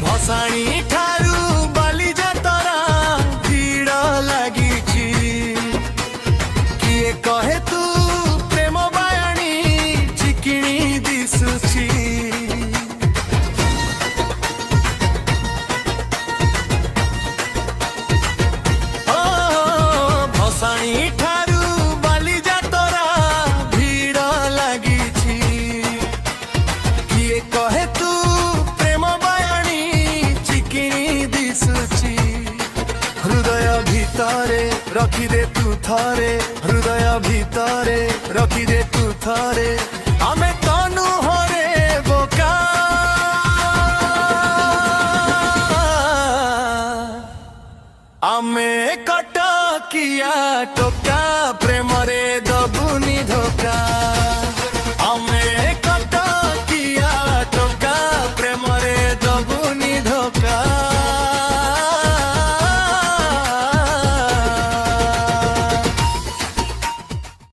भसाणी ठारू बालीजातरा भीड़ लगी किए कहे तू प्रेम बायाणी चिकिणी दिशुची भसाणी ठारू बालीजातरा भीड़ लगी किए कहे तू प्रेम बायाणी चिकिणी दिशुची हृदय भितरे रखिदे तू थारे हृदय भितरे रखिदे तू थारे आमे तनु हरे बोका आमे कटकिया टोका